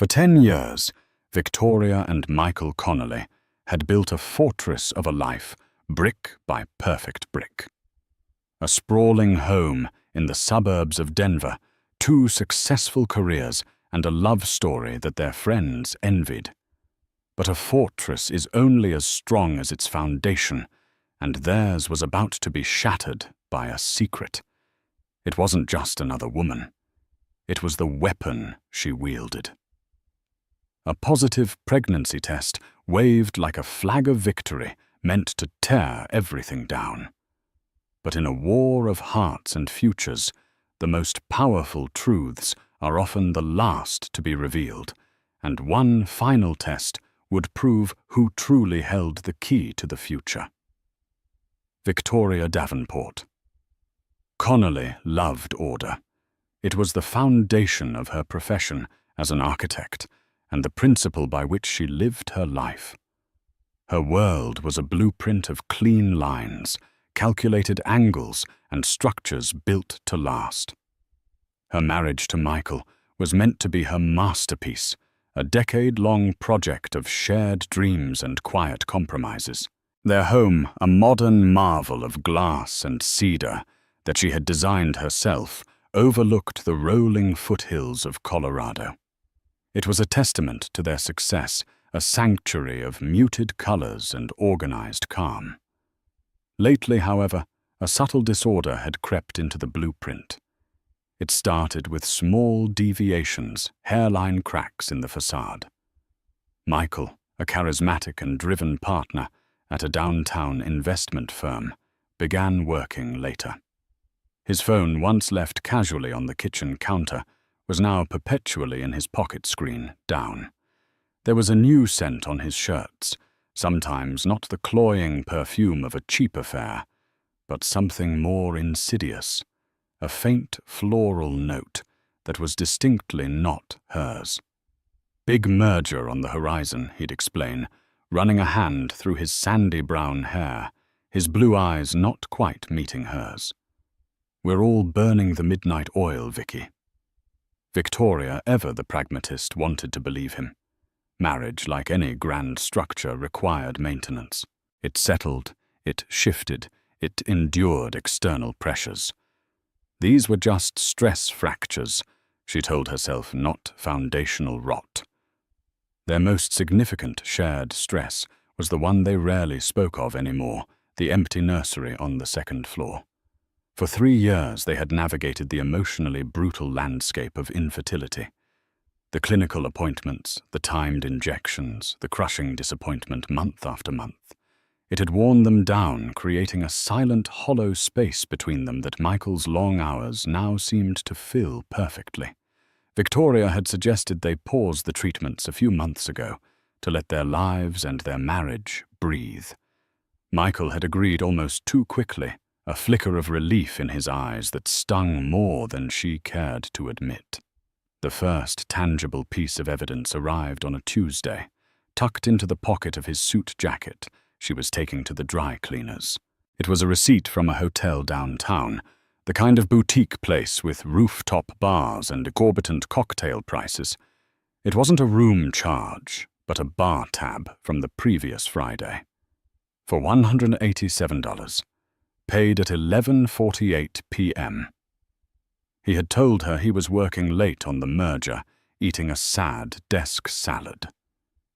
For 10 years, Victoria and Michael Connolly had built a fortress of a life, brick by perfect brick. A sprawling home in the suburbs of Denver, 2 successful careers, and a love story that their friends envied. But a fortress is only as strong as its foundation, and theirs was about to be shattered by a secret. It wasn't just another woman. It was the weapon she wielded. A positive pregnancy test waved like a flag of victory, meant to tear everything down. But in a war of hearts and futures, the most powerful truths are often the last to be revealed, and one final test would prove who truly held the key to the future. Victoria Davenport. Connolly loved order. It was the foundation of her profession as an architect, and the principle by which she lived her life. Her world was a blueprint of clean lines, calculated angles, and structures built to last. Her marriage to Michael was meant to be her masterpiece, a decade-long project of shared dreams and quiet compromises. Their home, a modern marvel of glass and cedar that she had designed herself, overlooked the rolling foothills of Colorado. It was a testament to their success, a sanctuary of muted colors and organized calm. Lately, however, a subtle disorder had crept into the blueprint. It started with small deviations, hairline cracks in the facade. Michael, a charismatic and driven partner at a downtown investment firm, began working later. His phone, once left casually on the kitchen counter, was now perpetually in his pocket screen, down. There was a new scent on his shirts, sometimes not the cloying perfume of a cheap affair, but something more insidious, a faint floral note that was distinctly not hers. Big merger on the horizon, he'd explain, running a hand through his sandy brown hair, his blue eyes not quite meeting hers. We're all burning the midnight oil, Vicky. Victoria, ever the pragmatist, wanted to believe him. Marriage, like any grand structure, required maintenance. It settled, it shifted, it endured external pressures. These were just stress fractures, she told herself, not foundational rot. Their most significant shared stress was the one they rarely spoke of anymore, the empty nursery on the 2nd floor. For 3 years they had navigated the emotionally brutal landscape of infertility. The clinical appointments, the timed injections, the crushing disappointment month after month. It had worn them down, creating a silent, hollow space between them that Michael's long hours now seemed to fill perfectly. Victoria had suggested they pause the treatments a few months ago to let their lives and their marriage breathe. Michael had agreed almost too quickly, a flicker of relief in his eyes that stung more than she cared to admit. The first tangible piece of evidence arrived on a Tuesday, tucked into the pocket of his suit jacket she was taking to the dry cleaners. It was a receipt from a hotel downtown, the kind of boutique place with rooftop bars and exorbitant cocktail prices. It wasn't a room charge, but a bar tab from the previous Friday. For $187, paid at 11:48 p.m. He had told her he was working late on the merger, eating a sad desk salad.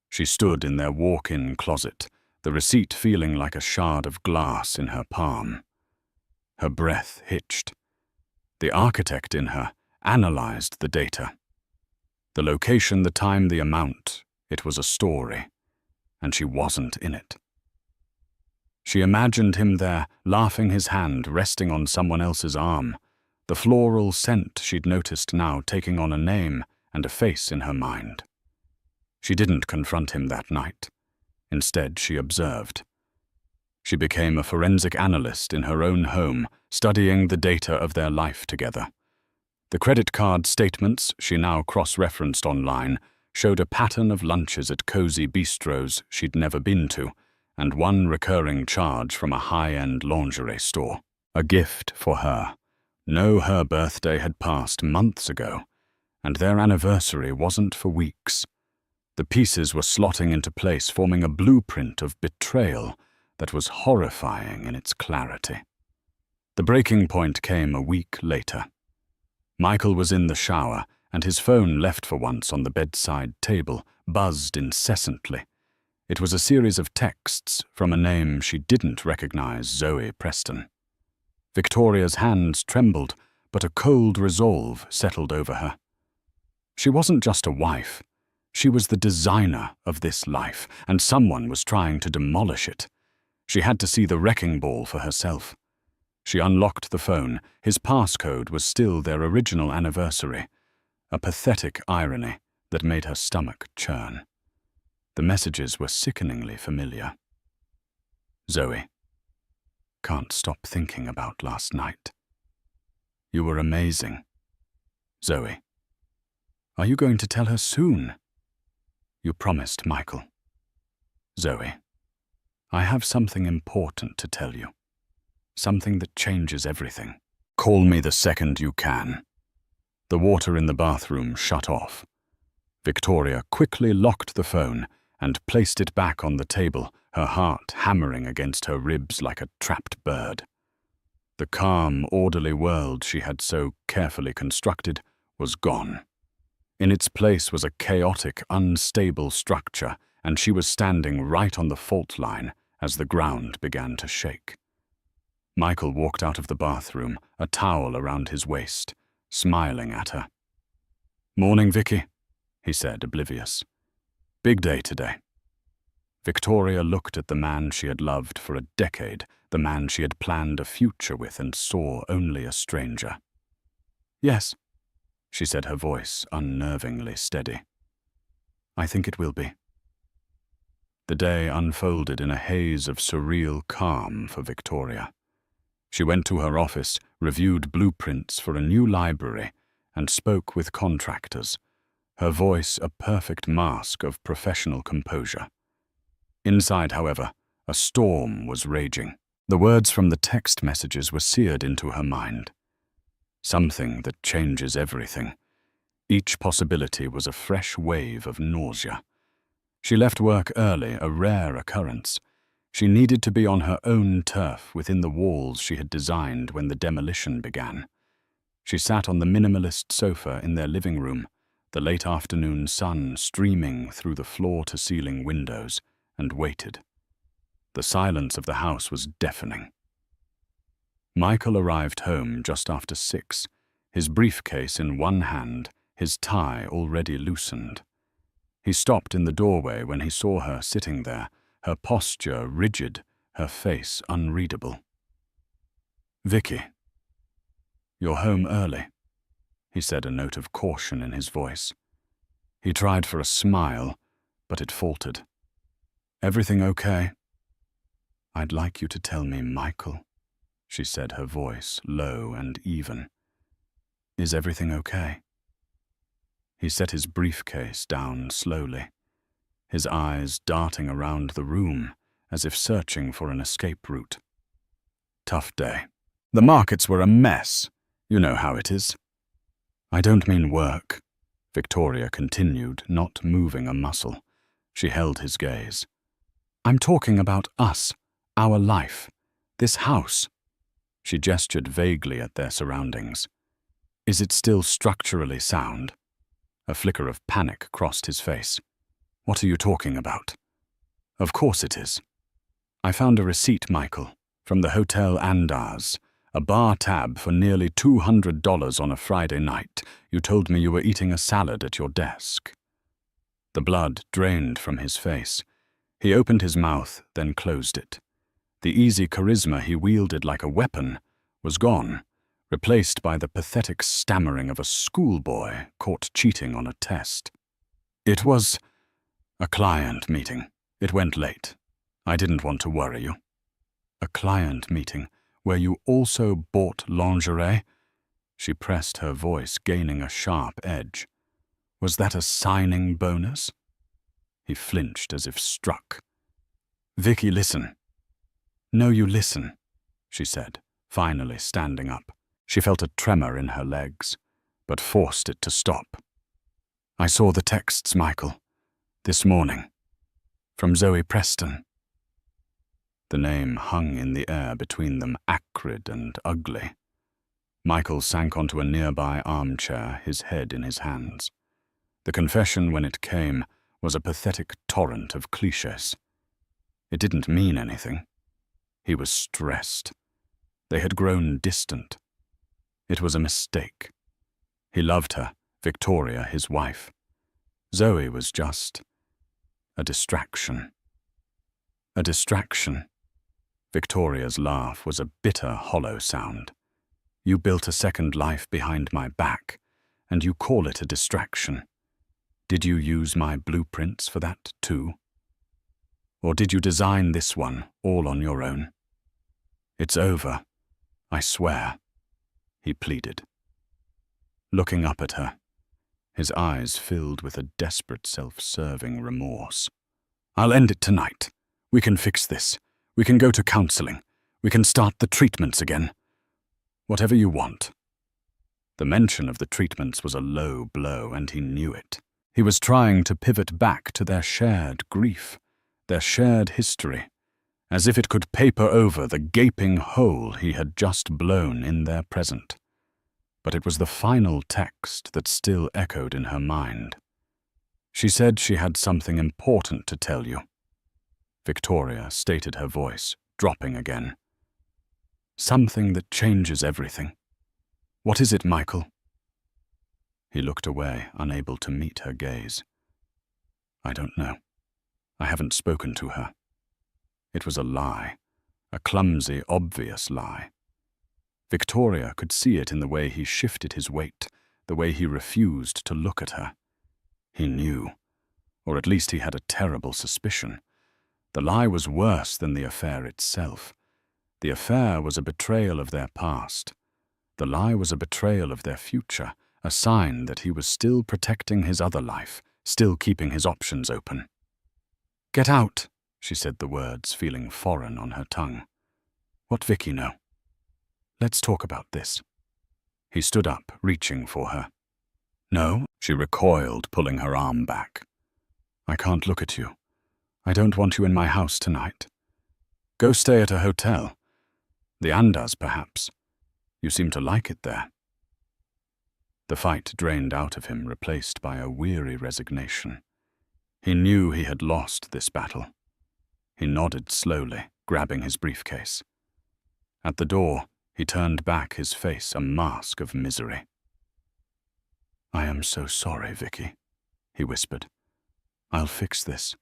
She stood in their walk-in closet, the receipt feeling like a shard of glass in her palm. Her breath hitched. The architect in her analyzed the data. The location, the time, the amount, it was a story, and she wasn't in it. She imagined him there, laughing, his hand resting on someone else's arm, the floral scent she'd noticed now taking on a name and a face in her mind. She didn't confront him that night. Instead, she observed. She became a forensic analyst in her own home, studying the data of their life together. The credit card statements she now cross-referenced online showed a pattern of lunches at cozy bistros she'd never been to, and one recurring charge from a high-end lingerie store. A gift for her. No, her birthday had passed months ago, And their anniversary wasn't for weeks. The pieces were slotting into place, forming a blueprint of betrayal that was horrifying in its clarity. The breaking point came a week later. Michael was in the shower, and his phone, left for once on the bedside table, buzzed incessantly. It was a series of texts from a name she didn't recognize: Zoe Preston. Victoria's hands trembled, but a cold resolve settled over her. She wasn't just a wife. She was the designer of this life, and someone was trying to demolish it. She had to see the wrecking ball for herself. She unlocked the phone. His passcode was still their original anniversary, a pathetic irony that made her stomach churn. The messages were sickeningly familiar. Zoe, can't stop thinking about last night. You were amazing. Zoe, are you going to tell her soon? You promised, Michael. Zoe, I have something important to tell you. Something that changes everything. Call me the second you can. The water in the bathroom shut off. Victoria quickly locked the phone and placed it back on the table, her heart hammering against her ribs like a trapped bird. The calm, orderly world she had so carefully constructed was gone. In its place was a chaotic, unstable structure, and she was standing right on the fault line as the ground began to shake. Michael walked out of the bathroom, a towel around his waist, smiling at her. "Morning, Vicky," he said, oblivious. "Big day today." Victoria looked at the man she had loved for a decade, the man she had planned a future with, and saw only a stranger. "Yes," she said, her voice unnervingly steady. "I think it will be." The day unfolded in a haze of surreal calm for Victoria. She went to her office, reviewed blueprints for a new library, and spoke with contractors, her voice a perfect mask of professional composure. Inside, however, a storm was raging. The words from the text messages were seared into her mind. Something that changes everything. Each possibility was a fresh wave of nausea. She left work early, a rare occurrence. She needed to be on her own turf within the walls she had designed when the demolition began. She sat on the minimalist sofa in their living room, the late afternoon sun streaming through the floor-to-ceiling windows, and waited. The silence of the house was deafening. Michael arrived home just after 6, his briefcase in one hand, his tie already loosened. He stopped in the doorway when he saw her sitting there, her posture rigid, her face unreadable. "Vicky, you're home early," he said, a note of caution in his voice. He tried for a smile, but it faltered. "Everything okay?" "I'd like you to tell me, Michael," she said, her voice low and even. "Is everything okay?" He set his briefcase down slowly, his eyes darting around the room as if searching for an escape route. "Tough day. The markets were a mess. You know how it is." "I don't mean work," Victoria continued, not moving a muscle. She held his gaze. "I'm talking about us, our life, this house." She gestured vaguely at their surroundings. "Is it still structurally sound?" A flicker of panic crossed his face. "What are you talking about?" "Of course it is. I found a receipt, Michael, from the Hotel Andaz, a bar tab for nearly $200 on a Friday night. You told me you were eating a salad at your desk." The blood drained from his face. He opened his mouth, then closed it. The easy charisma he wielded like a weapon was gone, replaced by the pathetic stammering of a schoolboy caught cheating on a test. "It was a client meeting. It went late. I didn't want to worry you." "A client meeting where you also bought lingerie?" She pressed her voice, gaining a sharp edge. "Was that a signing bonus?" He flinched as if struck. "Vicky, listen." "No, you listen," she said, finally standing up. She felt a tremor in her legs, but forced it to stop. I saw the texts, Michael, this morning, from Zoe Preston. The name hung in the air between them, acrid and ugly. Michael sank onto a nearby armchair, his head in his hands. The confession, when it came, was a pathetic torrent of clichés. It didn't mean anything. He was stressed. They had grown distant. It was a mistake. He loved her, Victoria, his wife. Zoe was just a distraction. A distraction. Victoria's laugh was a bitter, hollow sound. You built a second life behind my back, and you call it a distraction. Did you use my blueprints for that too? Or did you design this one all on your own? It's over, I swear, he pleaded. Looking up at her, his eyes filled with a desperate self-serving remorse. I'll end it tonight. We can fix this. We can go to counseling. We can start the treatments again. Whatever you want. The mention of the treatments was a low blow, and he knew it. He was trying to pivot back to their shared grief, their shared history, as if it could paper over the gaping hole he had just blown in their present. But it was the final text that still echoed in her mind. She said she had something important to tell you. Victoria stated, her voice dropping again. Something that changes everything. What is it, Michael? He looked away, unable to meet her gaze. I don't know. I haven't spoken to her. It was a lie, a clumsy, obvious lie. Victoria could see it in the way he shifted his weight, the way he refused to look at her. He knew, or at least he had a terrible suspicion. The lie was worse than the affair itself. The affair was a betrayal of their past. The lie was a betrayal of their future, a sign that he was still protecting his other life, still keeping his options open. Get out, she said the words, feeling foreign on her tongue. What Vicky know? Let's talk about this. He stood up, reaching for her. No, she recoiled, pulling her arm back. I can't look at you. I don't want you in my house tonight. Go stay at a hotel. The Andas, perhaps. You seem to like it there. The fight drained out of him, replaced by a weary resignation. He knew he had lost this battle. He nodded slowly, grabbing his briefcase. At the door, he turned back, his face a mask of misery. I am so sorry, Vicky, he whispered. I'll fix this.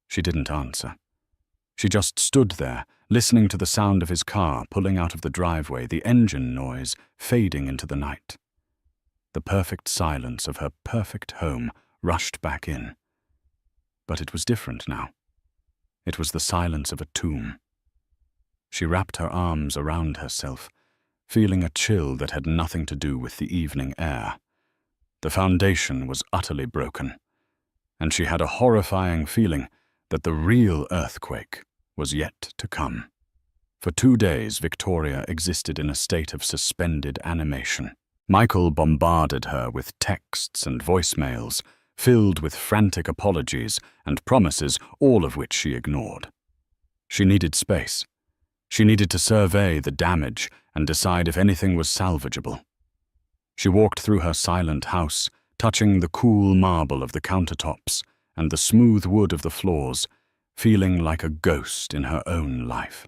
She didn't answer. She just stood there, listening to the sound of his car pulling out of the driveway, the engine noise fading into the night. The perfect silence of her perfect home rushed back in. But it was different now. It was the silence of a tomb. She wrapped her arms around herself, feeling a chill that had nothing to do with the evening air. The foundation was utterly broken, and she had a horrifying feeling that the real earthquake was yet to come. For 2 days, Victoria existed in a state of suspended animation. Michael bombarded her with texts and voicemails, filled with frantic apologies and promises, all of which she ignored. She needed space. She needed to survey the damage and decide if anything was salvageable. She walked through her silent house, touching the cool marble of the countertops and the smooth wood of the floors, feeling like a ghost in her own life.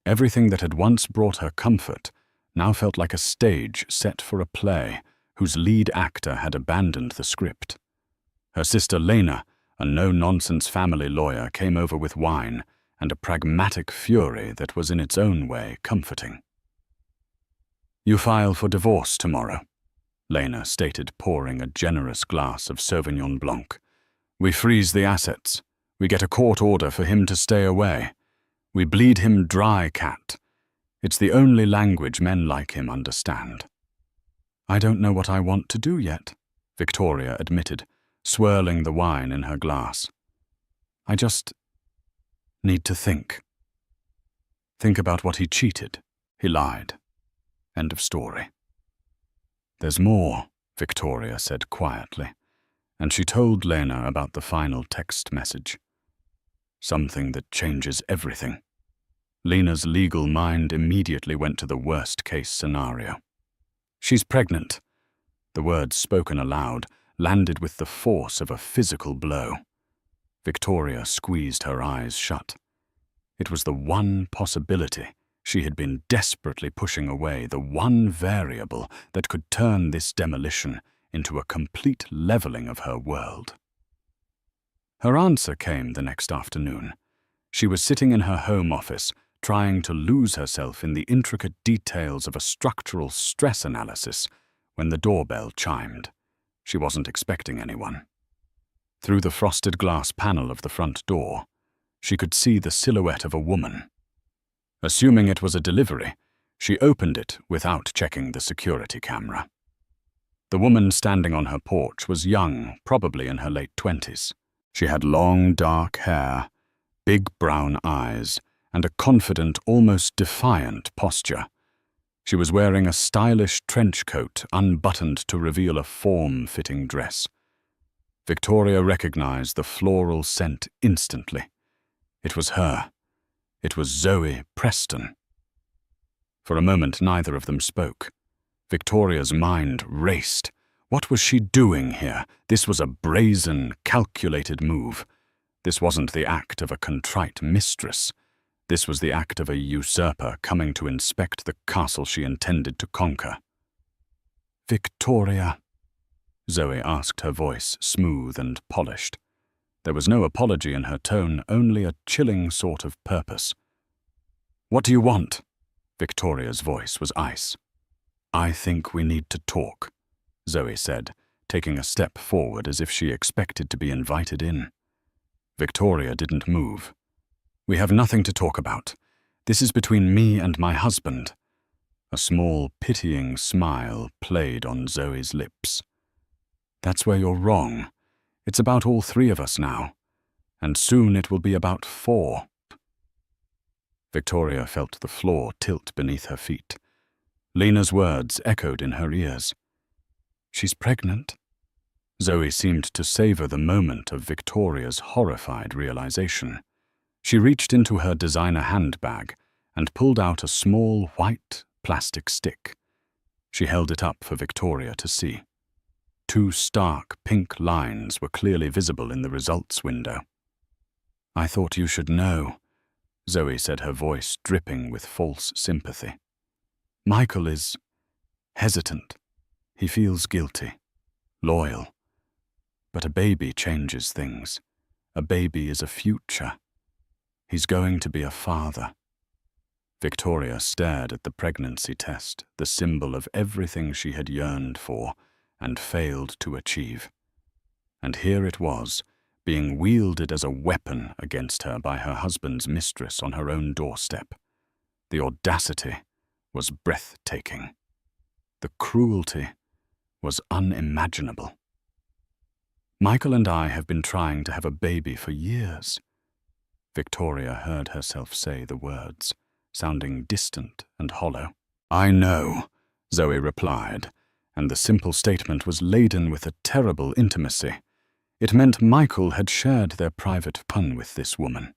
Everything that had once brought her comfort now felt like a stage set for a play whose lead actor had abandoned the script. Her sister Lena, a no-nonsense family lawyer, came over with wine and a pragmatic fury that was in its own way comforting. You file for divorce tomorrow, Lena stated, pouring a generous glass of Sauvignon Blanc. We freeze the assets. We get a court order for him to stay away. We bleed him dry, Cat. It's the only language men like him understand. I don't know what I want to do yet, Victoria admitted, swirling the wine in her glass. I just need to think. Think about what he cheated. He lied. End of story. There's more, Victoria said quietly, and she told Lena about the final text message. Something that changes everything. Lena's legal mind immediately went to the worst-case scenario. She's pregnant. The words spoken aloud landed with the force of a physical blow. Victoria squeezed her eyes shut. It was the one possibility she had been desperately pushing away, the one variable that could turn this demolition into a complete leveling of her world. Her answer came the next afternoon. She was sitting in her home office, trying to lose herself in the intricate details of a structural stress analysis, when the doorbell chimed. She wasn't expecting anyone. Through the frosted glass panel of the front door, she could see the silhouette of a woman. Assuming it was a delivery, she opened it without checking the security camera. The woman standing on her porch was young, probably in her late 20s. She had long, dark hair, big brown eyes, and a confident, almost defiant posture. She was wearing a stylish trench coat unbuttoned to reveal a form-fitting dress. Victoria recognized the floral scent instantly. It was her. It was Zoe Preston. For a moment, neither of them spoke. Victoria's mind raced. What was she doing here? This was a brazen, calculated move. This wasn't the act of a contrite mistress. This was the act of a usurper coming to inspect the castle she intended to conquer. "Victoria," Zoe asked, her voice smooth and polished. There was no apology in her tone, only a chilling sort of purpose. "What do you want?" Victoria's voice was ice. "I think we need to talk," Zoe said, taking a step forward as if she expected to be invited in. Victoria didn't move. "We have nothing to talk about. This is between me and my husband." A small, pitying smile played on Zoe's lips. "That's where you're wrong. It's about all three of us now. And soon it will be about 4. Victoria felt the floor tilt beneath her feet. Lena's words echoed in her ears. "She's pregnant?" Zoe seemed to savor the moment of Victoria's horrified realization. She reached into her designer handbag and pulled out a small white plastic stick. She held it up for Victoria to see. 2 stark pink lines were clearly visible in the results window. "I thought you should know," Zoe said, her voice dripping with false sympathy. "Michael is hesitant. He feels guilty, loyal. But a baby changes things. A baby is a future. He's going to be a father." Victoria stared at the pregnancy test, the symbol of everything she had yearned for and failed to achieve. And here it was, being wielded as a weapon against her by her husband's mistress on her own doorstep. The audacity was breathtaking. The cruelty was unimaginable. "Michael and I have been trying to have a baby for years." Victoria heard herself say the words, sounding distant and hollow. "I know," Zoe replied, and the simple statement was laden with a terrible intimacy. It meant Michael had shared their private fun with this woman.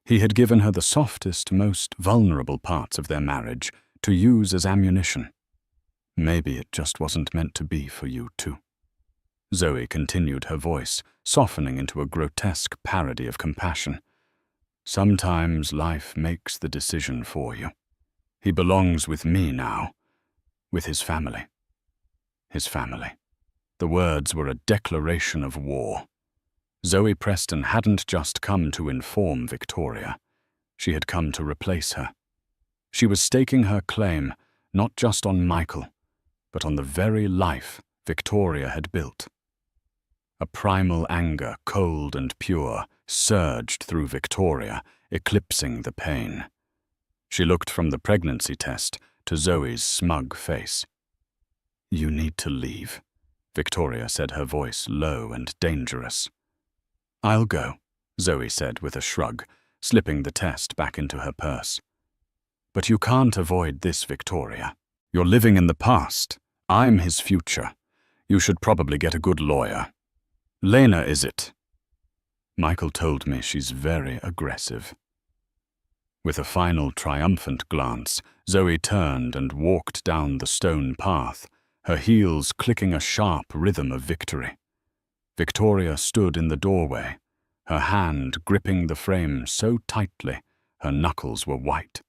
He had given her the softest, most vulnerable parts of their marriage to use as ammunition. "Maybe it just wasn't meant to be for you two." Zoe continued, her voice softening into a grotesque parody of compassion. "Sometimes life makes the decision for you. He belongs with me now, with his family." His family. The words were a declaration of war. Zoe Preston hadn't just come to inform Victoria. She had come to replace her. She was staking her claim not just on Michael, but on the very life Victoria had built. A primal anger, cold and pure, surged through Victoria, eclipsing the pain. She looked from the pregnancy test to Zoe's smug face. "You need to leave," Victoria said, her voice low and dangerous. "I'll go," Zoe said with a shrug, slipping the test back into her purse. "But you can't avoid this, Victoria. You're living in the past. I'm his future. You should probably get a good lawyer. Lena, is it? Michael told me she's very aggressive. With a final triumphant glance, Zoe turned and walked down the stone path, her heels clicking a sharp rhythm of victory. Victoria stood in the doorway, her hand gripping the frame so tightly her knuckles were white.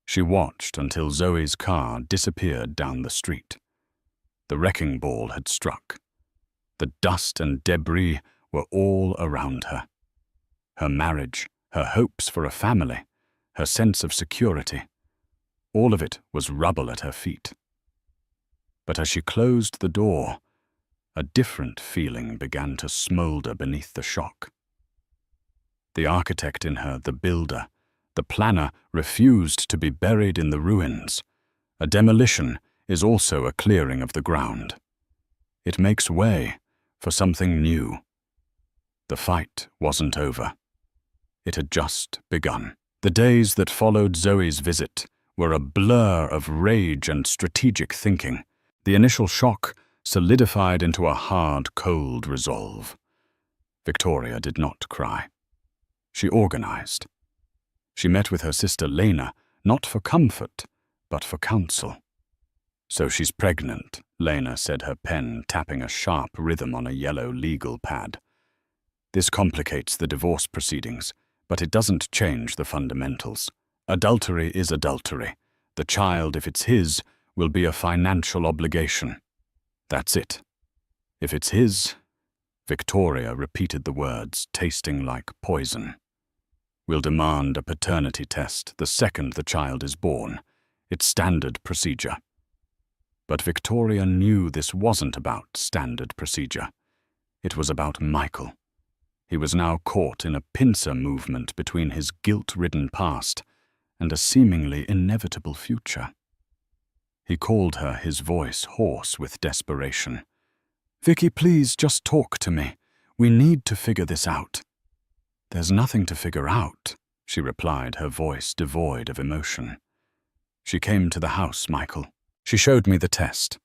She watched until Zoe's car disappeared down the street. The wrecking ball had struck. The dust and debris were all around her. Her marriage, her hopes for a family, her sense of security, all of it was rubble at her feet. But as she closed the door, a different feeling began to smolder beneath the shock. The architect in her, the builder, the planner, refused to be buried in the ruins. A demolition is also a clearing of the ground. It makes way for something new. The fight wasn't over. It had just begun. The days that followed Zoe's visit were a blur of rage and strategic thinking. The initial shock solidified into a hard, cold resolve. Victoria did not cry. She organized. She met with her sister Lena, not for comfort, but for counsel. So she's pregnant, Lena said, her pen tapping a sharp rhythm on a yellow legal pad. This complicates the divorce proceedings, but it doesn't change the fundamentals. Adultery is adultery. The child, if it's his, will be a financial obligation. That's it. If it's his, Victoria repeated the words, tasting like poison. We'll demand a paternity test the second the child is born. It's standard procedure. But Victoria knew this wasn't about standard procedure. It was about Michael. He was now caught in a pincer movement between his guilt-ridden past and a seemingly inevitable future. He called her, his voice hoarse with desperation. "Vicky, please, just talk to me. We need to figure this out." "There's nothing to figure out," she replied, her voice devoid of emotion. "She came to the house, Michael. She showed me the test.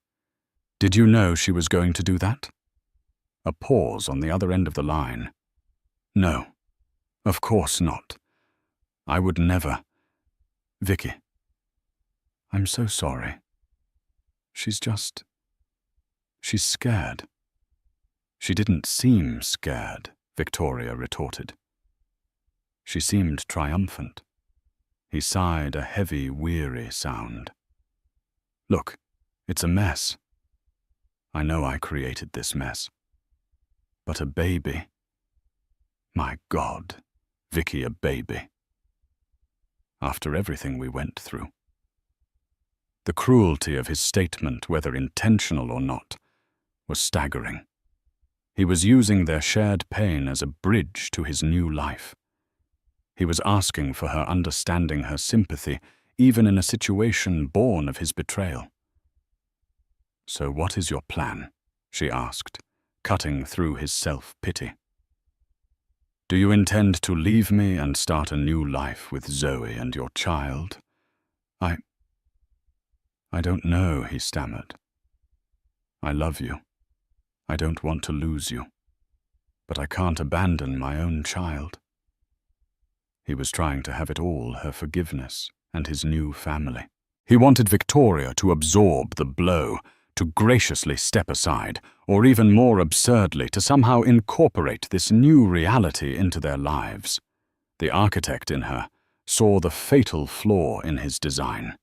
Did you know she was going to do that?" A pause on the other end of the line. "No, of course not. I would never. Vicky, I'm so sorry. She's scared." "She didn't seem scared," Victoria retorted. She seemed triumphant. He sighed a heavy, weary sound. "Look, it's a mess. I know I created this mess. But a baby. My God, Vicky, a baby. After everything we went through." The cruelty of his statement, whether intentional or not, was staggering. He was using their shared pain as a bridge to his new life. He was asking for her understanding, her sympathy, even in a situation born of his betrayal. "So what is your plan?" she asked, cutting through his self-pity. "Do you intend to leave me and start a new life with Zoe and your child?" I don't know," he stammered. "I love you. I don't want to lose you. But I can't abandon my own child." He was trying to have it all, her forgiveness and his new family. He wanted Victoria to absorb the blow, to graciously step aside, or even more absurdly, to somehow incorporate this new reality into their lives. The architect in her saw the fatal flaw in his design.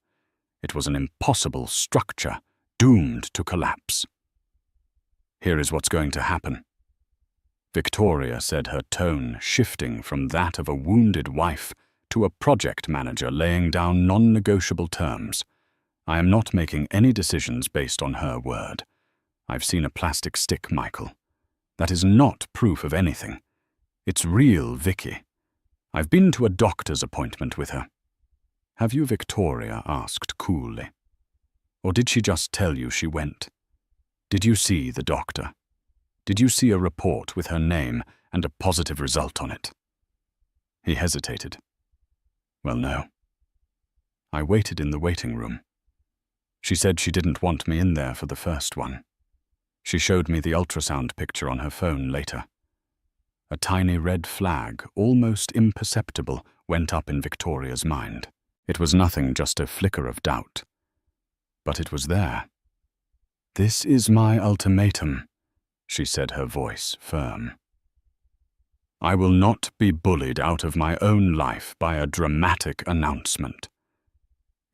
It was an impossible structure, doomed to collapse. "Here is what's going to happen," Victoria said, her tone shifting from that of a wounded wife to a project manager laying down non-negotiable terms. "I am not making any decisions based on her word. I've seen a plastic stick, Michael. That is not proof of anything. It's real Vicky. I've been to a doctor's appointment with her." "Have you?" Victoria asked coolly. "Or did she just tell you she went? Did you see the doctor? Did you see a report with her name and a positive result on it?" He hesitated. "Well, no. I waited in the waiting room. She said she didn't want me in there for the first one. She showed me the ultrasound picture on her phone later. A tiny red flag, almost imperceptible, went up in Victoria's mind. It was nothing, just a flicker of doubt. But it was there. "This is my ultimatum," she said, her voice firm. "I will not be bullied out of my own life by a dramatic announcement.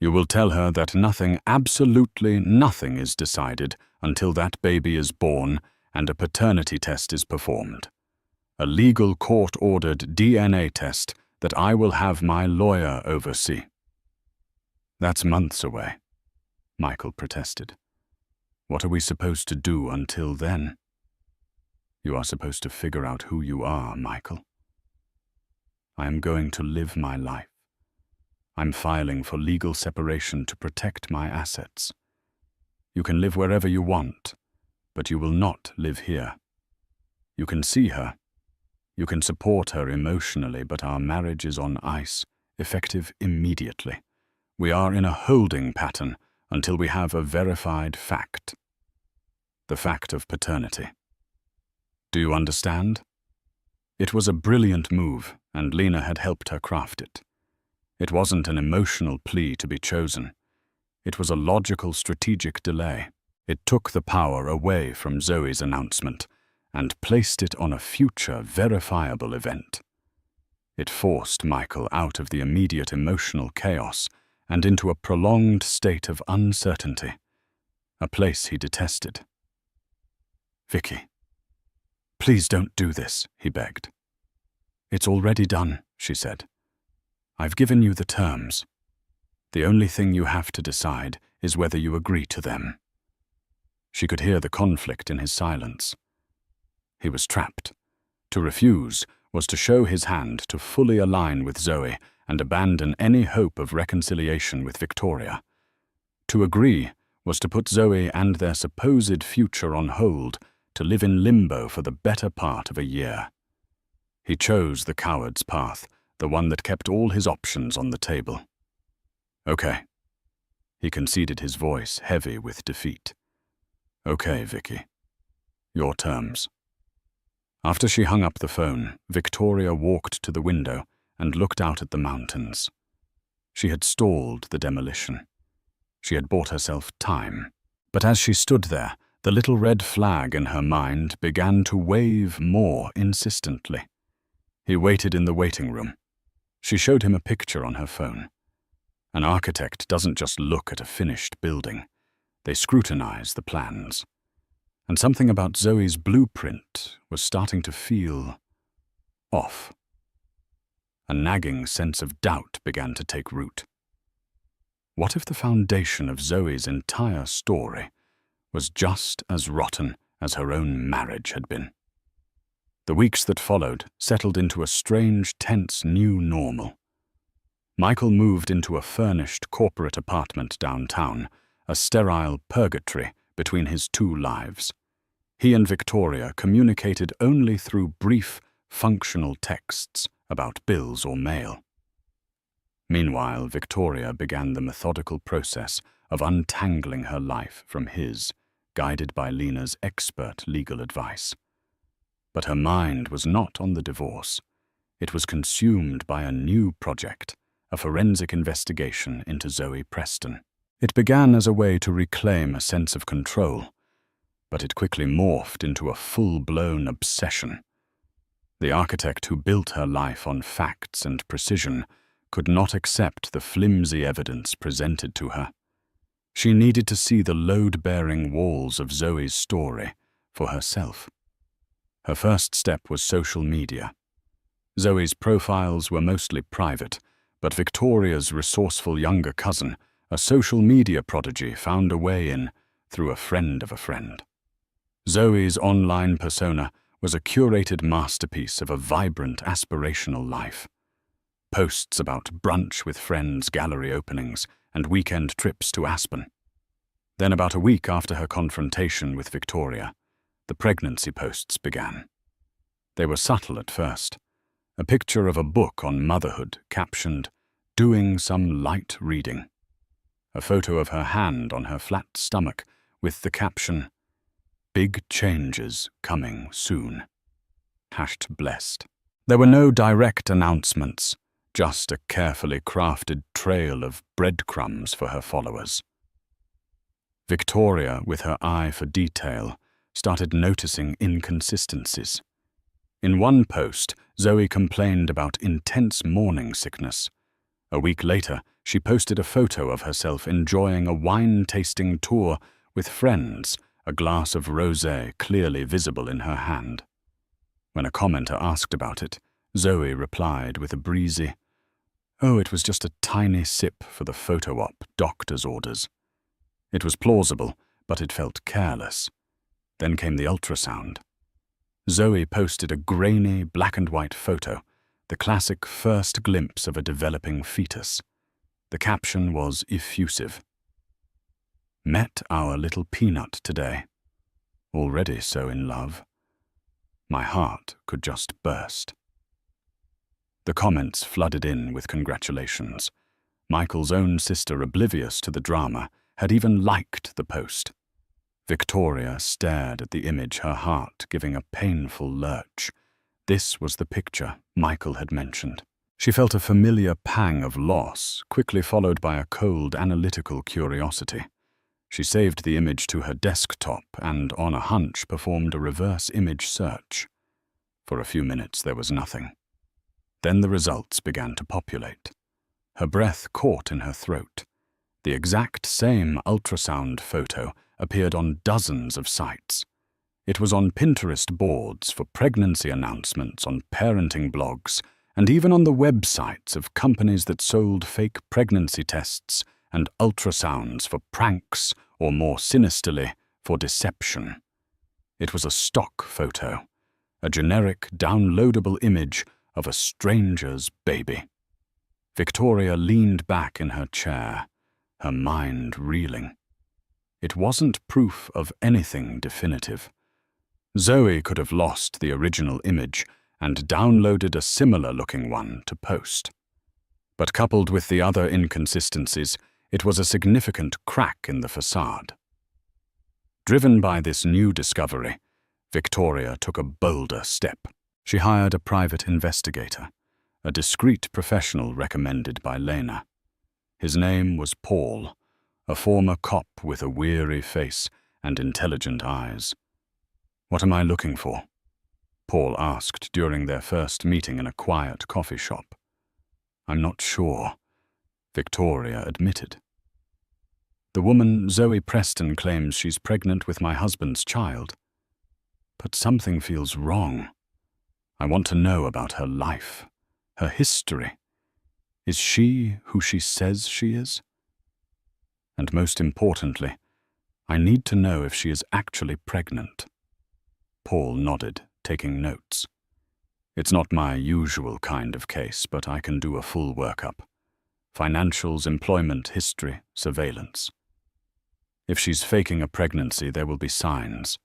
You will tell her that nothing, absolutely nothing, is decided until that baby is born and a paternity test is performed. A legal court-ordered DNA test that I will have my lawyer oversee." "That's months away," Michael protested. "What are we supposed to do until then?" "You are supposed to figure out who you are, Michael." "I am going to live my life. I'm filing for legal separation to protect my assets. You can live wherever you want, but you will not live here. You can see her. You can support her emotionally, but our marriage is on ice, effective immediately. We are in a holding pattern until we have a verified fact. The fact of paternity. Do you understand?" It was a brilliant move, and Lena had helped her craft it. It wasn't an emotional plea to be chosen. It was a logical, strategic delay. It took the power away from Zoe's announcement and placed it on a future, verifiable event. It forced Michael out of the immediate emotional chaos and into a prolonged state of uncertainty, a place he detested. "Vicky, please don't do this," he begged. "It's already done," she said. "I've given you the terms. The only thing you have to decide is whether you agree to them." She could hear the conflict in his silence. He was trapped. To refuse was to show his hand to fully align with Zoe and abandon any hope of reconciliation with Victoria. To agree was to put Zoe and their supposed future on hold, to live in limbo for the better part of a year. He chose the coward's path, the one that kept all his options on the table. "Okay." He conceded, his voice heavy with defeat. "Okay, Vicky. Your terms." After she hung up the phone, Victoria walked to the window and looked out at the mountains. She had stalled the demolition. She had bought herself time. But as she stood there, the little red flag in her mind began to wave more insistently. He waited in the waiting room. She showed him a picture on her phone. An architect doesn't just look at a finished building. They scrutinize the plans. And something about Zoe's blueprint was starting to feel off. A nagging sense of doubt began to take root. What if the foundation of Zoe's entire story was just as rotten as her own marriage had been? The weeks that followed settled into a strange, tense new normal. Michael moved into a furnished corporate apartment downtown, a sterile purgatory between his two lives. He and Victoria communicated only through brief, functional texts about bills or mail. Meanwhile, Victoria began the methodical process of untangling her life from his, guided by Lena's expert legal advice. But her mind was not on the divorce. It was consumed by a new project, a forensic investigation into Zoe Preston. It began as a way to reclaim a sense of control, but it quickly morphed into a full-blown obsession. The architect who built her life on facts and precision could not accept the flimsy evidence presented to her. She needed to see the load-bearing walls of Zoe's story for herself. Her first step was social media. Zoe's profiles were mostly private, but Victoria's resourceful younger cousin, a social media prodigy, found a way in through a friend of a friend. Zoe's online persona was a curated masterpiece of a vibrant, aspirational life. Posts about brunch with friends, gallery openings, and weekend trips to Aspen. Then, about a week after her confrontation with Victoria, the pregnancy posts began. They were subtle at first. A picture of a book on motherhood captioned, "Doing some light reading." A photo of her hand on her flat stomach with the caption, Big changes coming soon. #blessed. There were no direct announcements, just a carefully crafted trail of breadcrumbs for her followers. Victoria, with her eye for detail, started noticing inconsistencies. In one post, Zoe complained about intense morning sickness. A week later, she posted a photo of herself enjoying a wine-tasting tour with friends, a glass of rosé clearly visible in her hand. When a commenter asked about it, Zoe replied with a breezy, "Oh, it was just a tiny sip for the photo op, doctor's orders." It was plausible, but it felt careless. Then came the ultrasound. Zoe posted a grainy black-and-white photo, the classic first glimpse of a developing fetus. The caption was effusive. "Met our little peanut today. Already so in love. My heart could just burst." The comments flooded in with congratulations. Michael's own sister, oblivious to the drama, had even liked the post. Victoria stared at the image, her heart giving a painful lurch. This was the picture Michael had mentioned. She felt a familiar pang of loss, quickly followed by a cold, analytical curiosity. She saved the image to her desktop and, on a hunch, performed a reverse image search. For a few minutes there was nothing. Then the results began to populate. Her breath caught in her throat. The exact same ultrasound photo appeared on dozens of sites. It was on Pinterest boards for pregnancy announcements, on parenting blogs, and even on the websites of companies that sold fake pregnancy tests and ultrasounds for pranks, or more sinisterly, for deception. It was a stock photo, a generic downloadable image of a stranger's baby. Victoria leaned back in her chair, her mind reeling. It wasn't proof of anything definitive. Zoe could have lost the original image and downloaded a similar-looking one to post. But coupled with the other inconsistencies, it was a significant crack in the facade. Driven by this new discovery, Victoria took a bolder step. She hired a private investigator, a discreet professional recommended by Lena. His name was Paul, a former cop with a weary face and intelligent eyes. "What am I looking for?" Paul asked during their first meeting in a quiet coffee shop. "I'm not sure," Victoria admitted. "The woman, Zoe Preston, claims she's pregnant with my husband's child. But something feels wrong. I want to know about her life, her history. Is she who she says she is? And most importantly, I need to know if she is actually pregnant." Paul nodded, taking notes. "It's not my usual kind of case, but I can do a full workup. Financials, employment, history, surveillance. If she's faking a pregnancy, there will be signs.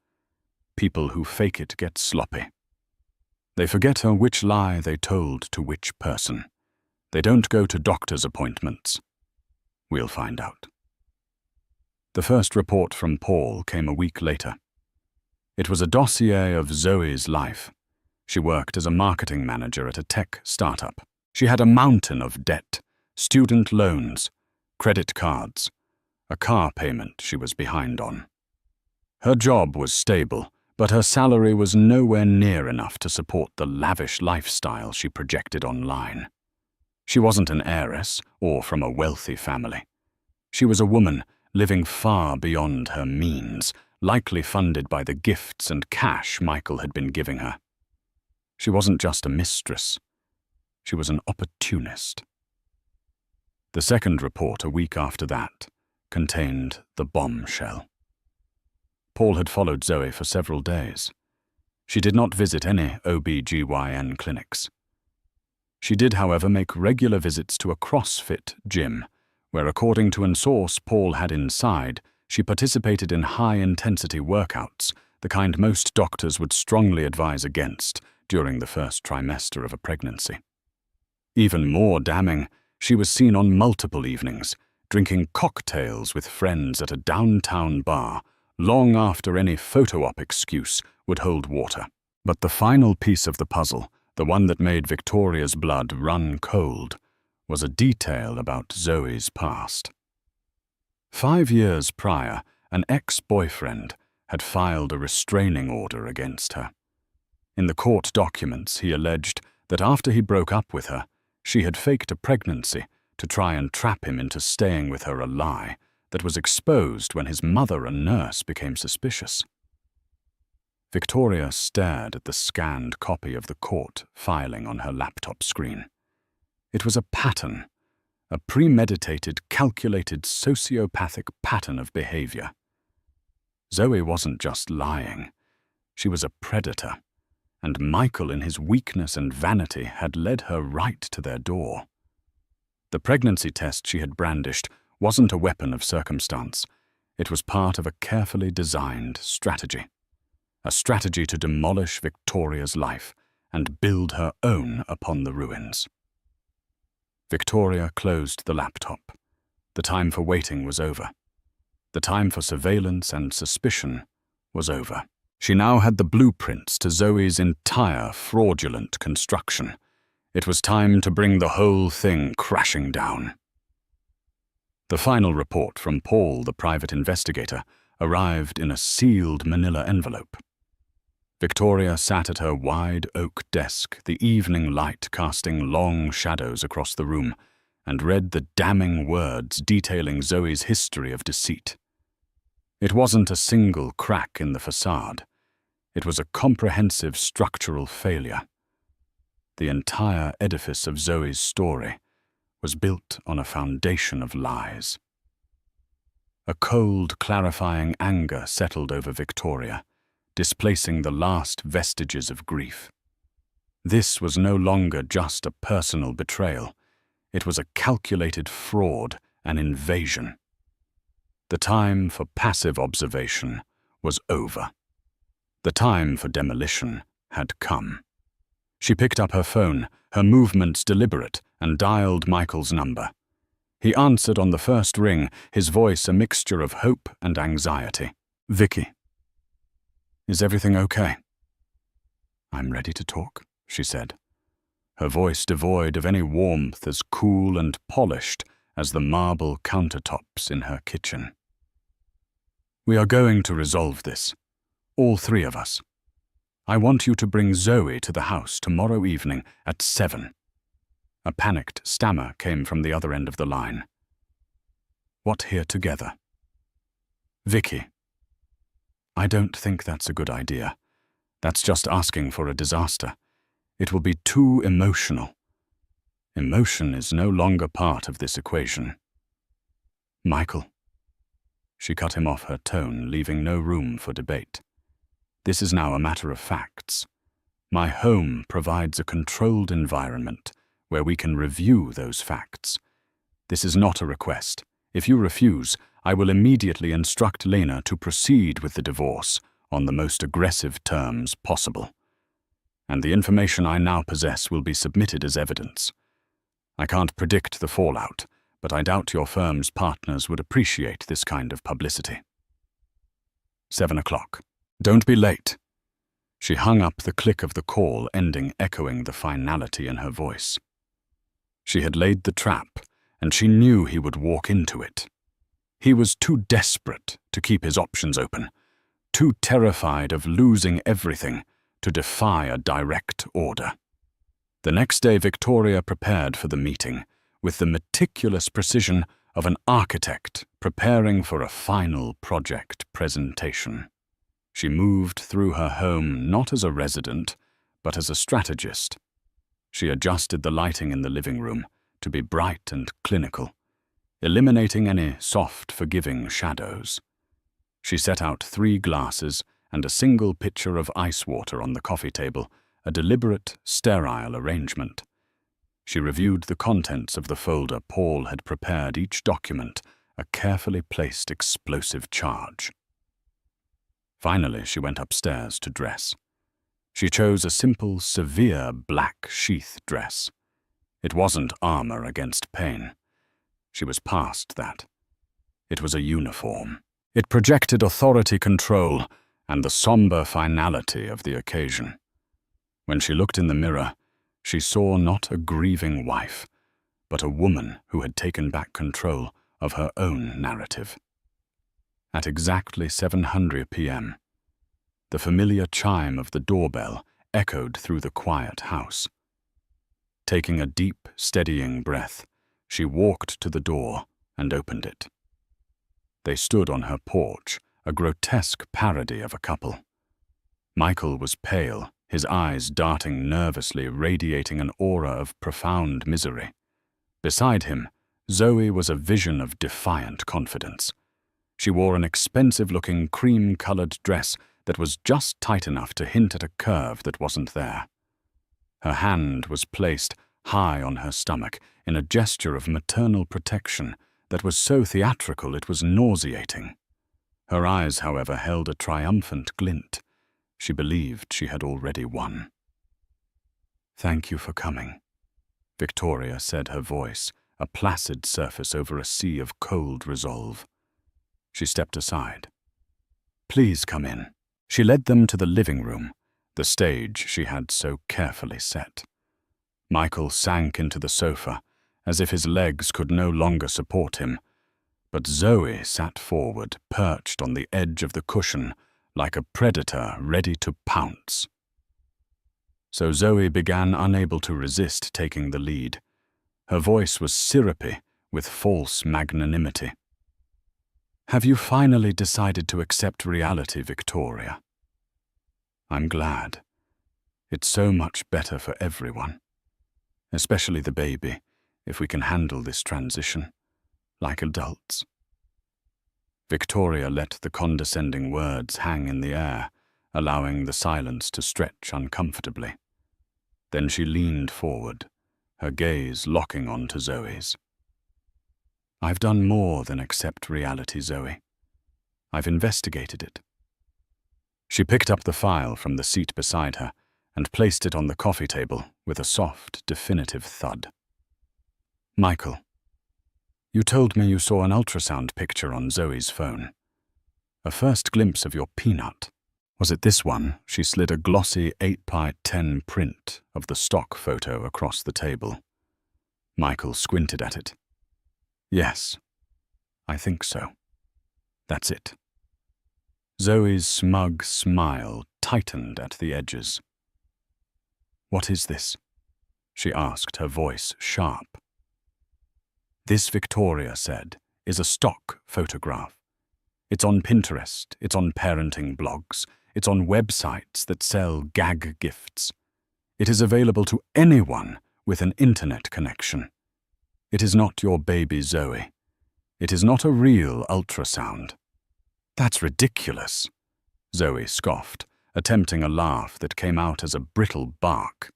People who fake it get sloppy. They forget which lie they told to which person. They don't go to doctor's appointments. We'll find out." The first report from Paul came a week later. It was a dossier of Zoe's life. She worked as a marketing manager at a tech startup. She had a mountain of debt, student loans, credit cards, a car payment she was behind on. Her job was stable, but her salary was nowhere near enough to support the lavish lifestyle she projected online. She wasn't an heiress or from a wealthy family. She was a woman living far beyond her means, likely funded by the gifts and cash Michael had been giving her. She wasn't just a mistress. She was an opportunist. The second report, a week after that, contained the bombshell. Paul had followed Zoe for several days. She did not visit any OB/GYN clinics. She did, however, make regular visits to a CrossFit gym, where, according to a source Paul had inside, she participated in high-intensity workouts, the kind most doctors would strongly advise against during the first trimester of a pregnancy. Even more damning, she was seen on multiple evenings, drinking cocktails with friends at a downtown bar, long after any photo-op excuse would hold water. But the final piece of the puzzle, the one that made Victoria's blood run cold, was a detail about Zoe's past. 5 years prior, an ex-boyfriend had filed a restraining order against her. In the court documents, he alleged that after he broke up with her, she had faked a pregnancy to try and trap him into staying with her, a lie that was exposed when his mother, a nurse, became suspicious. Victoria stared at the scanned copy of the court filing on her laptop screen. It was a pattern, a premeditated, calculated, sociopathic pattern of behavior. Zoe wasn't just lying. She was a predator, and Michael, in his weakness and vanity, had led her right to their door. The pregnancy test she had brandished wasn't a weapon of circumstance. It was part of a carefully designed strategy. A strategy to demolish Victoria's life and build her own upon the ruins. Victoria closed the laptop. The time for waiting was over. The time for surveillance and suspicion was over. She now had the blueprints to Zoe's entire fraudulent construction. It was time to bring the whole thing crashing down. The final report from Paul, the private investigator, arrived in a sealed manila envelope. Victoria sat at her wide oak desk, the evening light casting long shadows across the room, and read the damning words detailing Zoe's history of deceit. It wasn't a single crack in the facade. It was a comprehensive structural failure. The entire edifice of Zoe's story was built on a foundation of lies. A cold, clarifying anger settled over Victoria, displacing the last vestiges of grief. This was no longer just a personal betrayal. It was a calculated fraud, an invasion. The time for passive observation was over. The time for demolition had come. She picked up her phone, her movements deliberate, and dialed Michael's number. He answered on the first ring, his voice a mixture of hope and anxiety. "Vicky. Is everything okay?" "I'm ready to talk," she said, her voice devoid of any warmth, as cool and polished as the marble countertops in her kitchen. "We are going to resolve this, all 3 of us. I want you to bring Zoe to the house tomorrow evening at 7. A panicked stammer came from the other end of the line. "What, here together?" "Vicky. I don't think that's a good idea. That's just asking for a disaster. It will be too emotional. Emotion is no longer part of this equation." "Michael." She cut him off, her tone leaving no room for debate. "This is now a matter of facts. My home provides a controlled environment where we can review those facts. This is not a request. If you refuse, I will immediately instruct Lena to proceed with the divorce on the most aggressive terms possible. And the information I now possess will be submitted as evidence. I can't predict the fallout, but I doubt your firm's partners would appreciate this kind of publicity." 7 o'clock. "Don't be late." She hung up, the click of the call ending echoing the finality in her voice. She had laid the trap, and she knew he would walk into it. He was too desperate to keep his options open, too terrified of losing everything to defy a direct order. The next day, Victoria prepared for the meeting with the meticulous precision of an architect preparing for a final project presentation. She moved through her home not as a resident, but as a strategist. She adjusted the lighting in the living room to be bright and clinical, eliminating any soft, forgiving shadows. She set out 3 glasses and a single pitcher of ice water on the coffee table, a deliberate, sterile arrangement. She reviewed the contents of the folder Paul had prepared, each document a carefully placed explosive charge. Finally, she went upstairs to dress. She chose a simple, severe black sheath dress. It wasn't armor against pain. She was past that. It was a uniform. It projected authority control and the somber finality of the occasion. When she looked in the mirror, she saw not a grieving wife, but a woman who had taken back control of her own narrative. At exactly 7:00 p.m., the familiar chime of the doorbell echoed through the quiet house. Taking a deep, steadying breath, she walked to the door and opened it. They stood on her porch, a grotesque parody of a couple. Michael was pale, his eyes darting nervously, radiating an aura of profound misery. Beside him, Zoe was a vision of defiant confidence. She wore an expensive-looking cream-colored dress that was just tight enough to hint at a curve that wasn't there. Her hand was placed high on her stomach in a gesture of maternal protection that was so theatrical it was nauseating. Her eyes, however, held a triumphant glint. She believed she had already won. "Thank you for coming," Victoria said, her voice a placid surface over a sea of cold resolve. She stepped aside. "Please come in." She led them to the living room, the stage she had so carefully set. Michael sank into the sofa, as if his legs could no longer support him, but Zoe sat forward, perched on the edge of the cushion, like a predator ready to pounce. So Zoe began, unable to resist taking the lead. Her voice was syrupy with false magnanimity. "Have you finally decided to accept reality, Victoria? I'm glad. It's so much better for everyone, especially the baby, if we can handle this transition, like adults." Victoria let the condescending words hang in the air, allowing the silence to stretch uncomfortably. Then she leaned forward, her gaze locking onto Zoe's. "I've done more than accept reality, Zoe. I've investigated it." She picked up the file from the seat beside her and placed it on the coffee table with a soft, definitive thud. "Michael, you told me you saw an ultrasound picture on Zoe's phone. A first glimpse of your peanut. Was it this one?" She slid a glossy 8x10 print of the stock photo across the table. Michael squinted at it. "Yes, I think so. That's it." Zoe's smug smile tightened at the edges. "What is this?" she asked, her voice sharp. "This," Victoria said, "is a stock photograph. It's on Pinterest, it's on parenting blogs, it's on websites that sell gag gifts. It is available to anyone with an internet connection. It is not your baby Zoe. It is not a real ultrasound." "That's ridiculous," Zoe scoffed, attempting a laugh that came out as a brittle bark.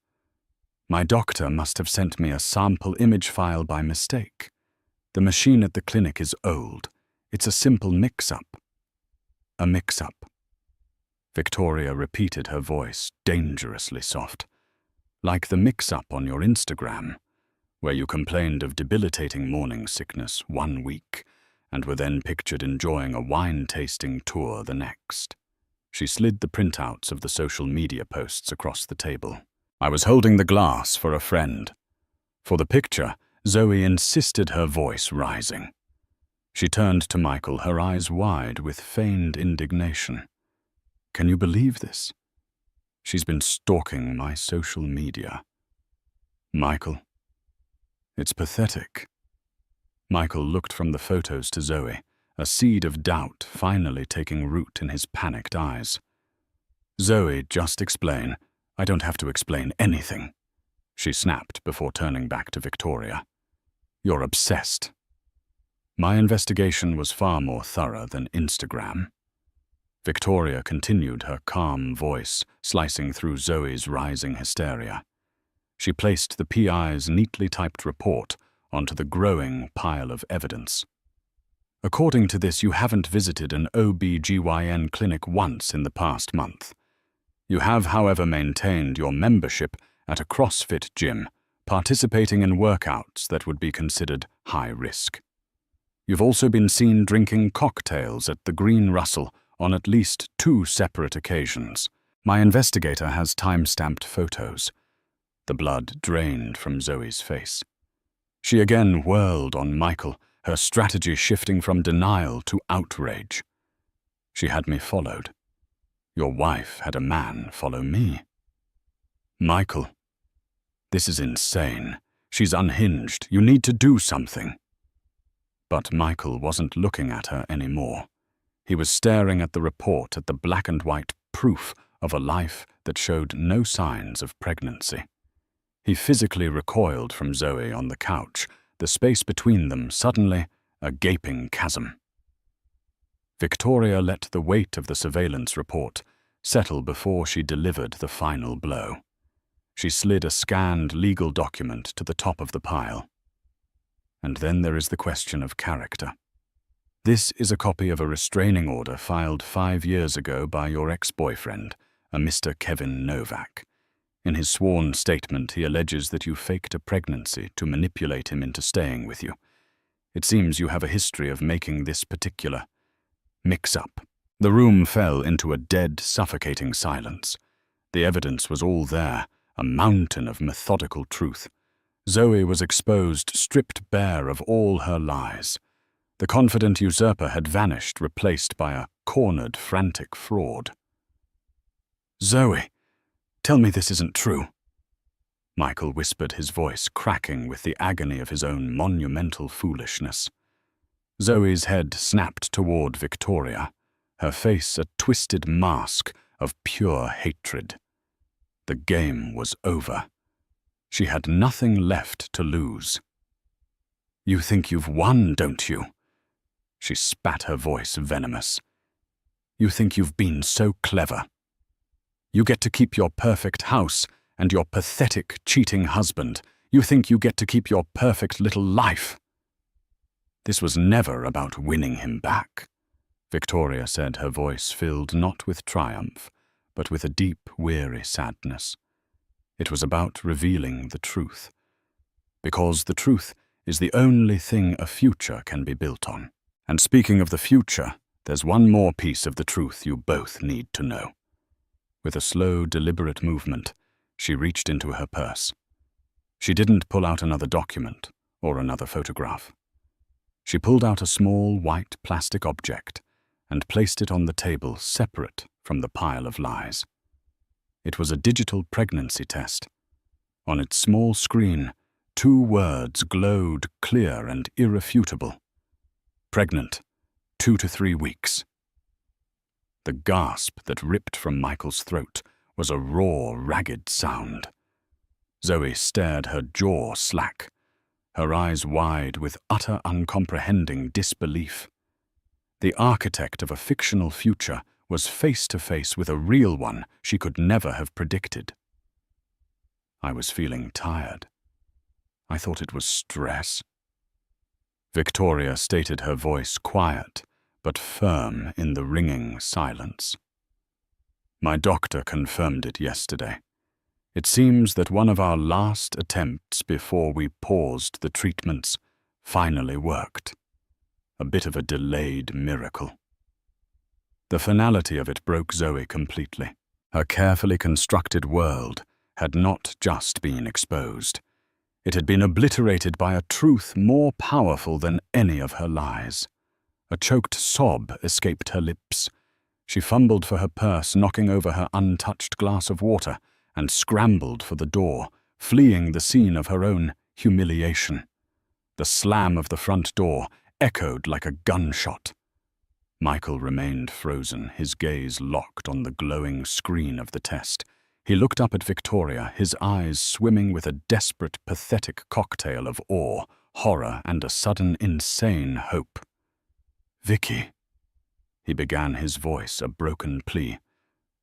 "My doctor must have sent me a sample image file by mistake. The machine at the clinic is old. It's a simple mix-up." "A mix-up," Victoria repeated, her voice dangerously soft. "Like the mix-up on your Instagram, where you complained of debilitating morning sickness 1 week and were then pictured enjoying a wine-tasting tour the next." She slid the printouts of the social media posts across the table. "I was holding the glass for a friend." For the picture, Zoe insisted, her voice rising. She turned to Michael, her eyes wide with feigned indignation. "Can you believe this? She's been stalking my social media." "Michael, it's pathetic." Michael looked from the photos to Zoe, a seed of doubt finally taking root in his panicked eyes. "Zoe, just explain." "I don't have to explain anything," she snapped before turning back to Victoria. "You're obsessed." "My investigation was far more thorough than Instagram." Victoria continued, her calm voice slicing through Zoe's rising hysteria. She placed the PI's neatly typed report onto the growing pile of evidence. "According to this, you haven't visited an OB/GYN clinic once in the past month. You have, however, maintained your membership at a CrossFit gym, participating in workouts that would be considered high risk. You've also been seen drinking cocktails at the Green Russell on at least 2 separate occasions. My investigator has time-stamped photos. The blood drained from Zoe's face. She again whirled on Michael, her strategy shifting from denial to outrage. She had me followed. Your wife had a man follow me. Michael, this is insane. She's unhinged. You need to do something. But Michael wasn't looking at her anymore. He was staring at the report, at the black and white proof of a life that showed no signs of pregnancy. He physically recoiled from Zoe on the couch, the space between them suddenly a gaping chasm. Victoria let the weight of the surveillance report settle before she delivered the final blow. She slid a scanned legal document to the top of the pile. And then there is the question of character. This is a copy of a restraining order filed 5 years ago by your ex-boyfriend, a Mr. Kevin Novak. In his sworn statement, he alleges that you faked a pregnancy to manipulate him into staying with you. It seems you have a history of making this particular mix-up. The room fell into a dead, suffocating silence. The evidence was all there, a mountain of methodical truth. Zoe was exposed, stripped bare of all her lies. The confident usurper had vanished, replaced by a cornered, frantic fraud. Zoe, tell me this isn't true. Michael whispered, his voice cracking with the agony of his own monumental foolishness. Zoe's head snapped toward Victoria, her face a twisted mask of pure hatred. The game was over. She had nothing left to lose. You think you've won, don't you? She spat, her voice venomous. You think you've been so clever. You get to keep your perfect house and your pathetic, cheating husband. You think you get to keep your perfect little life. This was never about winning him back, Victoria said, her voice filled not with triumph, but with a deep, weary sadness. It was about revealing the truth. Because the truth is the only thing a future can be built on. And speaking of the future, there's one more piece of the truth you both need to know. With a slow, deliberate movement, she reached into her purse. She didn't pull out another document or another photograph. She pulled out a small, white plastic object and placed it on the table separate from the pile of lies. It was a digital pregnancy test. On its small screen, 2 words glowed clear and irrefutable. Pregnant, 2 to 3 weeks. The gasp that ripped from Michael's throat was a raw, ragged sound. Zoe stared, her jaw slack, her eyes wide with utter uncomprehending disbelief. The architect of a fictional future was face to face with a real one she could never have predicted. I was feeling tired. I thought it was stress. Victoria stated, her voice quiet but firm in the ringing silence. My doctor confirmed it yesterday. It seems that one of our last attempts before we paused the treatments finally worked. A bit of a delayed miracle. The finality of it broke Zoe completely. Her carefully constructed world had not just been exposed. It had been obliterated by a truth more powerful than any of her lies. A choked sob escaped her lips. She fumbled for her purse, knocking over her untouched glass of water, and scrambled for the door, fleeing the scene of her own humiliation. The slam of the front door echoed like a gunshot. Michael remained frozen, his gaze locked on the glowing screen of the test. He looked up at Victoria, his eyes swimming with a desperate, pathetic cocktail of awe, horror, and a sudden, insane hope. Vicky, he began, his voice a broken plea.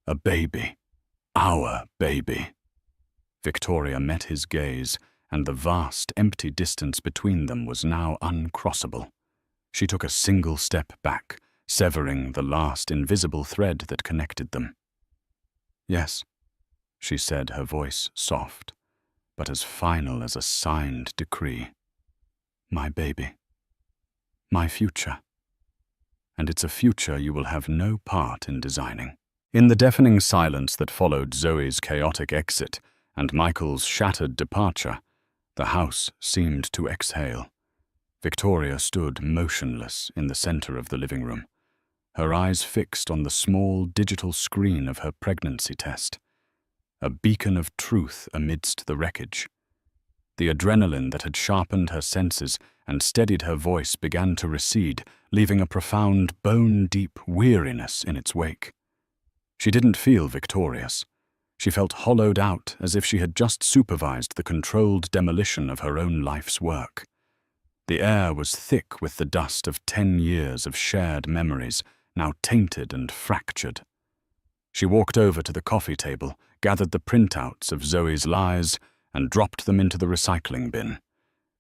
A baby. Our baby. Victoria met his gaze, and the vast, empty distance between them was now uncrossable. She took a single step back, severing the last invisible thread that connected them. Yes, she said, her voice soft, but as final as a signed decree. My baby. My future. And it's a future you will have no part in designing. In the deafening silence that followed Zoe's chaotic exit and Michael's shattered departure, the house seemed to exhale. Victoria stood motionless in the center of the living room, her eyes fixed on the small digital screen of her pregnancy test, a beacon of truth amidst the wreckage. The adrenaline that had sharpened her senses and steadied her voice began to recede, leaving a profound, bone-deep weariness in its wake. She didn't feel victorious. She felt hollowed out, as if she had just supervised the controlled demolition of her own life's work. The air was thick with the dust of 10 years of shared memories, now tainted and fractured. She walked over to the coffee table, gathered the printouts of Zoe's lies, and dropped them into the recycling bin.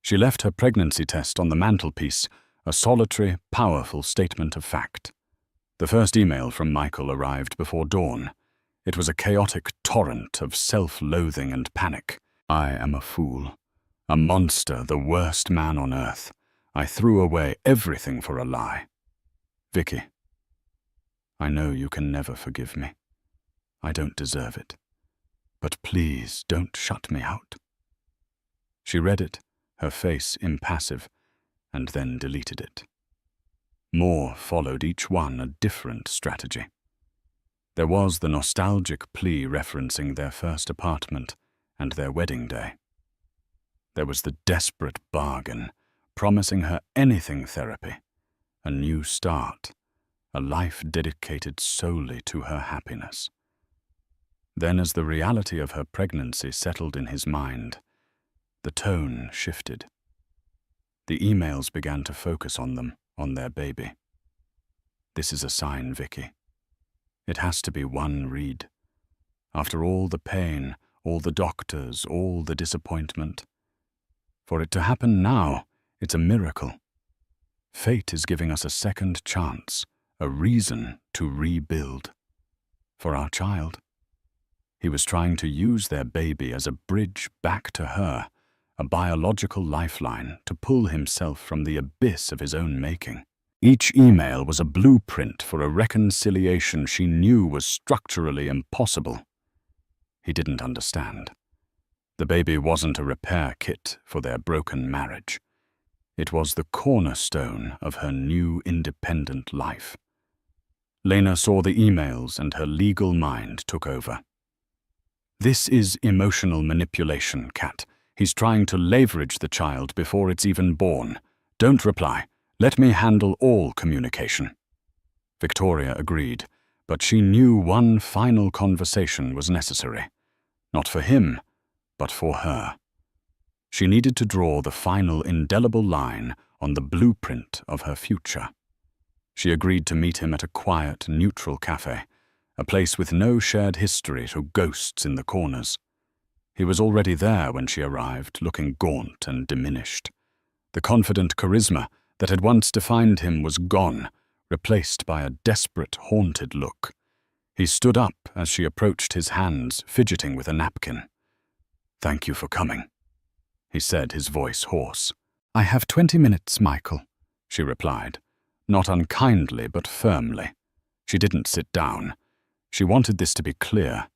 She left her pregnancy test on the mantelpiece, a solitary, powerful statement of fact. The first email from Michael arrived before dawn. It was a chaotic torrent of self-loathing and panic. I am a fool. A monster, the worst man on earth. I threw away everything for a lie. Vicky, I know you can never forgive me. I don't deserve it. But please don't shut me out. She read it, her face impassive, and then deleted it. More followed, each one a different strategy. There was the nostalgic plea referencing their first apartment and their wedding day. There was the desperate bargain, promising her anything therapy, a new start, a life dedicated solely to her happiness. Then, as the reality of her pregnancy settled in his mind, the tone shifted. The emails began to focus on them, on their baby. This is a sign, Vicky. It has to be one read. After all the pain, all the doctors, all the disappointment. For it to happen now, it's a miracle. Fate is giving us a second chance, a reason to rebuild. For our child. He was trying to use their baby as a bridge back to her, a biological lifeline to pull himself from the abyss of his own making. Each email was a blueprint for a reconciliation she knew was structurally impossible. He didn't understand. The baby wasn't a repair kit for their broken marriage. It was the cornerstone of her new independent life. Lena saw the emails and her legal mind took over. This is emotional manipulation, Kat. He's trying to leverage the child before it's even born. Don't reply. Let me handle all communication. Victoria agreed, but she knew one final conversation was necessary. Not for him, but for her. She needed to draw the final indelible line on the blueprint of her future. She agreed to meet him at a quiet, neutral cafe, a place with no shared history to ghosts in the corners. He was already there when she arrived, looking gaunt and diminished. The confident charisma that had once defined him was gone, replaced by a desperate, haunted look. He stood up as she approached his hands, fidgeting with a napkin. "Thank you for coming," he said, his voice hoarse. "I have 20 minutes, Michael," she replied, not unkindly but firmly. She didn't sit down. She wanted this to be clear.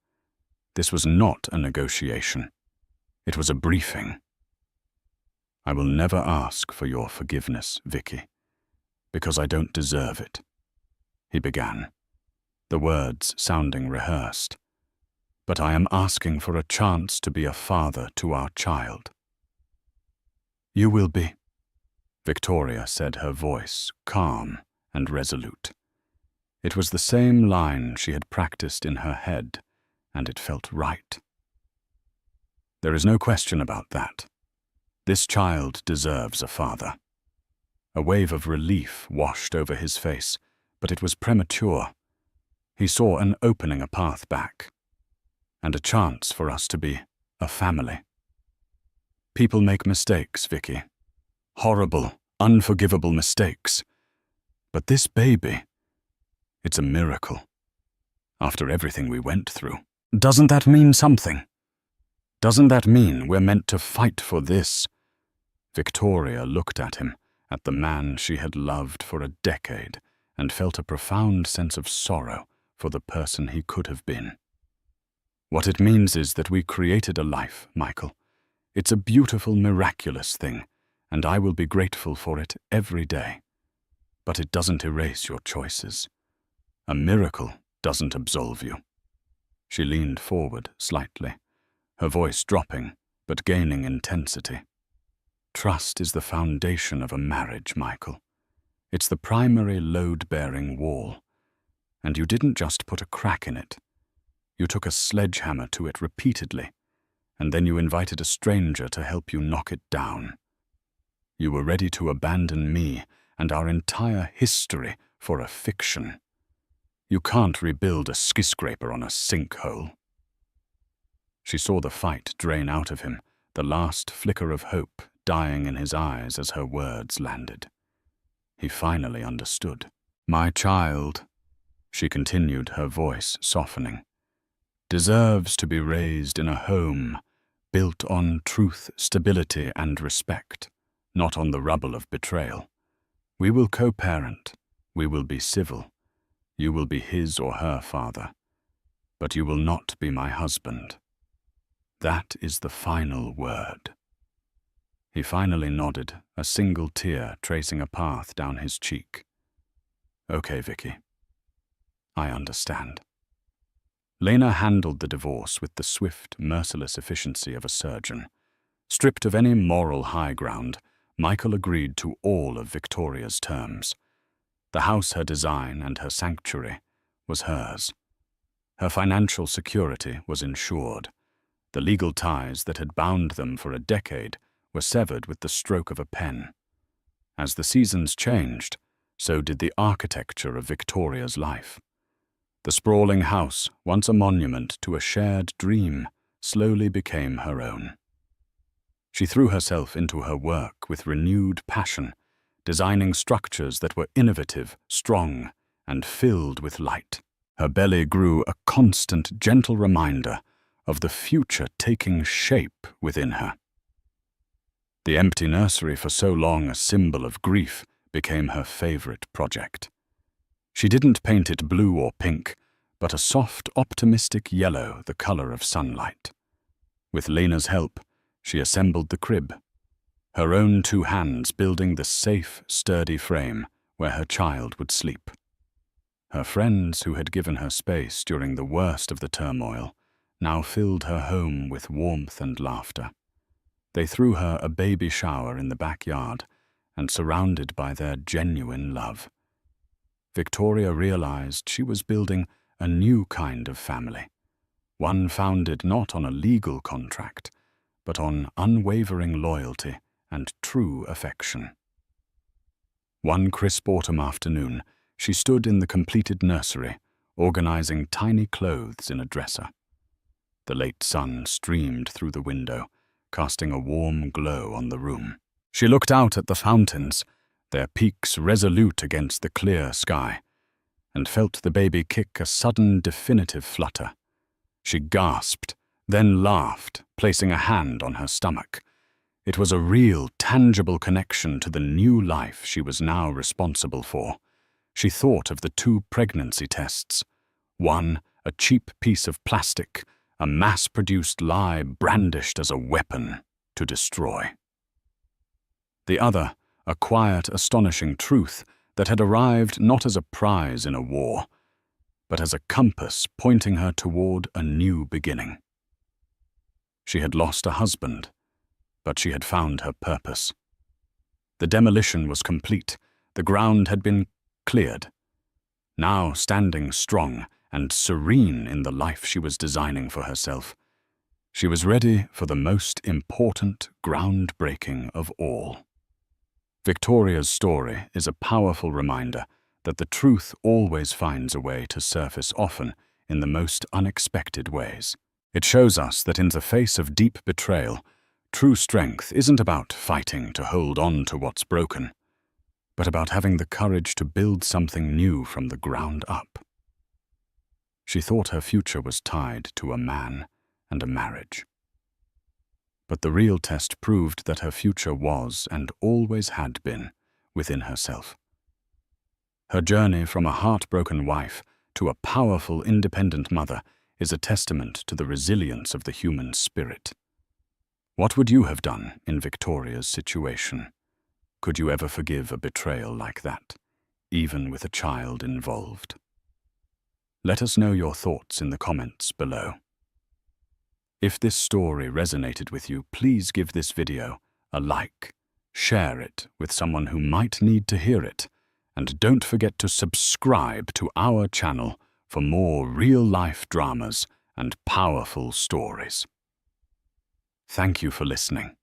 This was not a negotiation. It was a briefing. "I will never ask for your forgiveness, Vicky, because I don't deserve it," he began, the words sounding rehearsed. "But I am asking for a chance to be a father to our child." "You will be," Victoria said, her voice calm and resolute. It was the same line she had practiced in her head, and it felt right. "There is no question about that. This child deserves a father." A wave of relief washed over his face, but it was premature. He saw an opening, a path back, and a chance for us to be a family. People make mistakes, Vicky. Horrible, unforgivable mistakes. But this baby, it's a miracle. After everything we went through. Doesn't that mean something? Doesn't that mean we're meant to fight for this? Victoria looked at him, at the man she had loved for a decade and felt a profound sense of sorrow for the person he could have been. What it means is that we created a life, Michael. It's a beautiful, miraculous thing, and I will be grateful for it every day. But it doesn't erase your choices. A miracle doesn't absolve you. She leaned forward slightly, her voice dropping, but gaining intensity. Trust is the foundation of a marriage, Michael. It's the primary load-bearing wall. And you didn't just put a crack in it. You took a sledgehammer to it repeatedly, and then you invited a stranger to help you knock it down. You were ready to abandon me and our entire history for a fiction. You can't rebuild a skyscraper on a sinkhole. She saw the fight drain out of him, the last flicker of hope dying in his eyes as her words landed. He finally understood. My child, she continued, her voice softening, deserves to be raised in a home built on truth, stability, and respect, not on the rubble of betrayal. We will co-parent. We will be civil. You will be his or her father. But you will not be my husband. That is the final word. He finally nodded, a single tear tracing a path down his cheek. Okay, Vicky. I understand. Lena handled the divorce with the swift, merciless efficiency of a surgeon. Stripped of any moral high ground, Michael agreed to all of Victoria's terms. The house her design and her sanctuary was hers. Her financial security was ensured. The legal ties that had bound them for a decade were severed with the stroke of a pen. As the seasons changed, so did the architecture of Victoria's life. The sprawling house, once a monument to a shared dream, slowly became her own. She threw herself into her work with renewed passion, designing structures that were innovative, strong, and filled with light. Her belly grew a constant, gentle reminder of the future taking shape within her. The empty nursery, for so long a symbol of grief, became her favorite project. She didn't paint it blue or pink, but a soft, optimistic yellow, the color of sunlight. With Lena's help, she assembled the crib, her own 2 hands building the safe, sturdy frame where her child would sleep. Her friends, who had given her space during the worst of the turmoil, now filled her home with warmth and laughter. They threw her a baby shower in the backyard, and surrounded by their genuine love. Victoria realized she was building a new kind of family, one founded not on a legal contract, but on unwavering loyalty and true affection. One crisp autumn afternoon, she stood in the completed nursery, organizing tiny clothes in a dresser. The late sun streamed through the window, casting a warm glow on the room. She looked out at the fountains, their peaks resolute against the clear sky, and felt the baby kick a sudden, definitive flutter. She gasped, then laughed, placing a hand on her stomach. It was a real, tangible connection to the new life she was now responsible for. She thought of the 2 pregnancy tests. One, a cheap piece of plastic, a mass-produced lie brandished as a weapon to destroy. The other, a quiet, astonishing truth that had arrived not as a prize in a war, but as a compass pointing her toward a new beginning. She had lost a husband, but she had found her purpose. The demolition was complete. The ground had been cleared. Now, standing strong and serene in the life she was designing for herself, she was ready for the most important, groundbreaking of all. Victoria's story is a powerful reminder that the truth always finds a way to surface, often in the most unexpected ways. It shows us that in the face of deep betrayal, true strength isn't about fighting to hold on to what's broken, but about having the courage to build something new from the ground up. She thought her future was tied to a man and a marriage. But the real test proved that her future was, and always had been, within herself. Her journey from a heartbroken wife to a powerful, independent mother is a testament to the resilience of the human spirit. What would you have done in Victoria's situation? Could you ever forgive a betrayal like that, even with a child involved? Let us know your thoughts in the comments below. If this story resonated with you, please give this video a like, share it with someone who might need to hear it, and don't forget to subscribe to our channel for more real-life dramas and powerful stories. Thank you for listening.